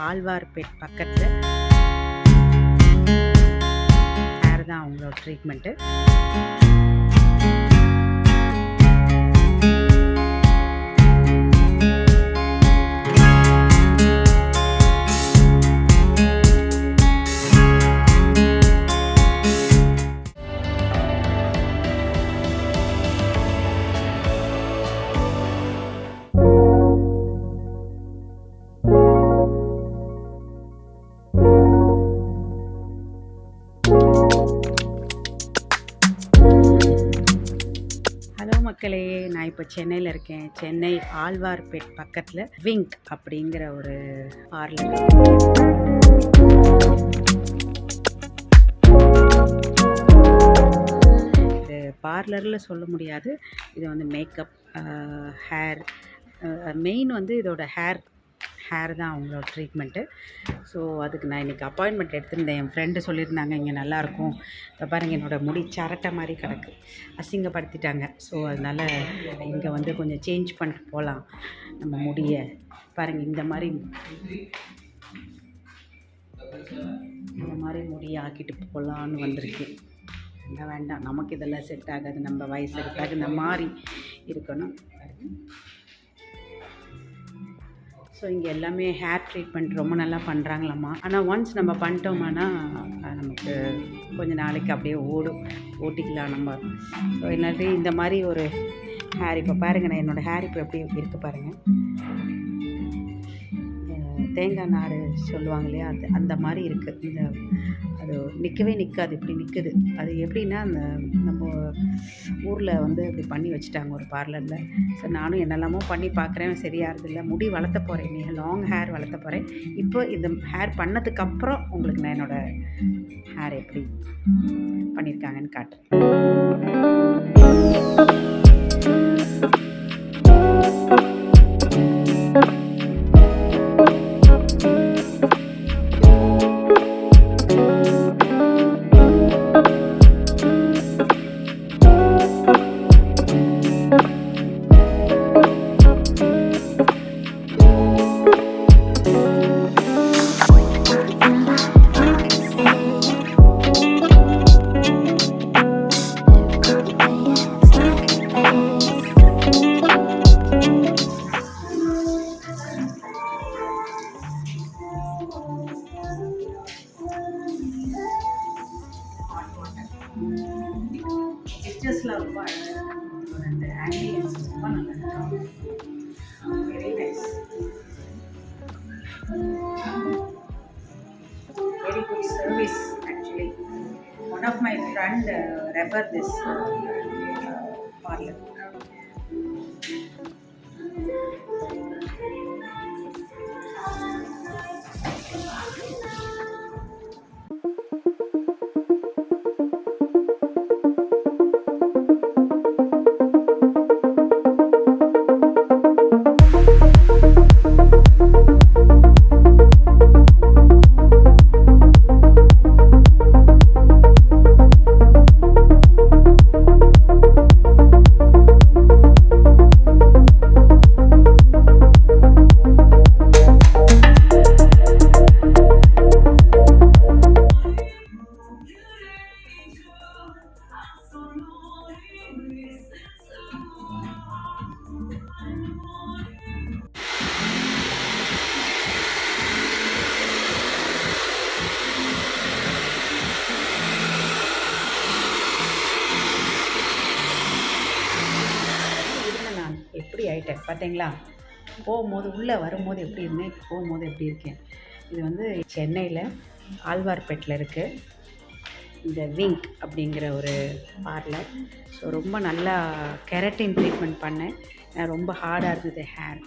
ஆழ்வார்பேட் பக்கத்தில் ஹேர் தான் அவங்களோட ட்ரீட்மெண்ட்டு. ஹலோ மக்களே, நான் இப்போ சென்னையில் இருக்கேன். சென்னை ஆழ்வார்பேட் பக்கத்தில் விங்க் அப்படிங்கிற ஒரு பார்லர். இது பார்லரில் சொல்ல முடியாது, இது வந்து மேக்கப், ஹேர், மெயின் வந்து இதோட ஹேர் தான் அவங்களோட ட்ரீட்மெண்ட்டு. ஸோ அதுக்கு நான் இன்றைக்கி அப்பாயின்மெண்ட் எடுத்திருந்தேன். என் ஃப்ரெண்டு சொல்லியிருந்தாங்க இங்கே நல்லாயிருக்கும். இப்போ பாருங்கள், என்னோடய முடி சரட்டை மாதிரி கிடக்கு, அசிங்கப்படுத்திட்டாங்க. ஸோ அதனால் இங்கே வந்து கொஞ்சம் சேஞ்ச் பண்ணிட்டு போகலாம் நம்ம முடியை. பாருங்கள், இந்த மாதிரி முடியை ஆக்கிட்டு போகலான்னு வந்திருக்கு. வேண்டாம், நமக்கு இதெல்லாம் செட் ஆகாது, நம்ம வயசுக்கு தகுந்த மாதிரி இருக்கணும். ஸோ இங்கே எல்லாமே ஹேர் ட்ரீட்மெண்ட் ரொம்ப நல்லா பண்ணுறாங்களாம்மா. ஆனால் ஒன்ஸ் நம்ம பண்ணிட்டோம்னா நமக்கு கொஞ்சம் நாளைக்கு அப்படியே ஓட்டிக்கலாம் நம்ம. ஸோ இல்லாட்டி இந்த மாதிரி ஒரு ஹேர், இப்போ பாருங்கள், நான் என்னோடய ஹேர் இப்போ எப்படி இருக்குது பாருங்கள். தேங்காய் நார் சொல்லுவாங்க இல்லையா, அந்த மாதிரி இருக்குது. அது நிற்கவே நிற்காது, இப்படி நிற்குது. அது எப்படின்னா, நம்ம ஊரில் வந்து இப்படி பண்ணி வச்சுட்டாங்க ஒரு பார்லரில். ஸோ நானும் என்னெல்லாமோ பண்ணி பார்க்குறேன், சரியாகிறதில்ல. முடி வளர்த்த போகிறேன், லாங் ஹேர் வளர்த்த போகிறேன். இப்போ இந்த ஹேர் பண்ணதுக்கப்புறம் உங்களுக்கு நான் என்னோடய ஹேர் எப்படி பண்ணியிருக்காங்கன்னு காட்டுறேன். பிக்சர்ஸ்லாம் ரொம்ப அழகாக, அந்த ஆம்பியன்ஸ் ரொம்ப நல்லா இருக்கும். Very nice, very good service. Actually one of my friend refer this parlour. எப்படி ஆகிட்டேன் பார்த்தீங்களா? போகும்போது உள்ளே வரும்போது எப்படி இருந்தேன், போகும்போது எப்படி இருக்கேன். இது வந்து சென்னையில் ஆழ்வார்பேட்டில் இருக்குது இந்த விங்க் அப்படிங்கிற ஒரு பார்லர். ஸோ ரொம்ப நல்லா கெரட்டின் ட்ரீட்மெண்ட் பண்ணேன். ரொம்ப ஹார்டாக இருந்தது ஹேர்.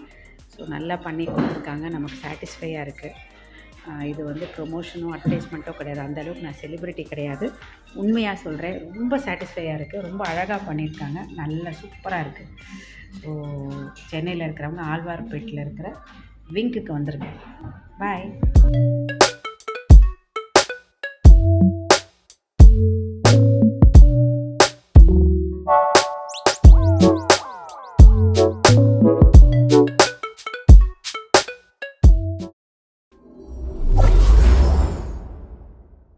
ஸோ நல்லா பண்ணி கொடுத்துருக்காங்க, நமக்கு சாட்டிஸ்ஃபையாக இருக்குது. இது வந்து ப்ரொமோஷனோ அட்வர்டைஸ்மெண்ட்டோ கிடையாது, அந்தளவுக்கு நான் செலிப்ரிட்டி கிடையாது. உண்மையாக சொல்கிறேன், ரொம்ப சாட்டிஸ்ஃபையாக இருக்குது. ரொம்ப அழகாக பண்ணியிருக்காங்க, நல்லா சூப்பராக இருக்குது. ஸோ சென்னையில் இருக்கிறவங்க ஆழ்வார்பேட்டில் இருக்கிற விங்க்குக்கு வந்துருங்க. பாய்.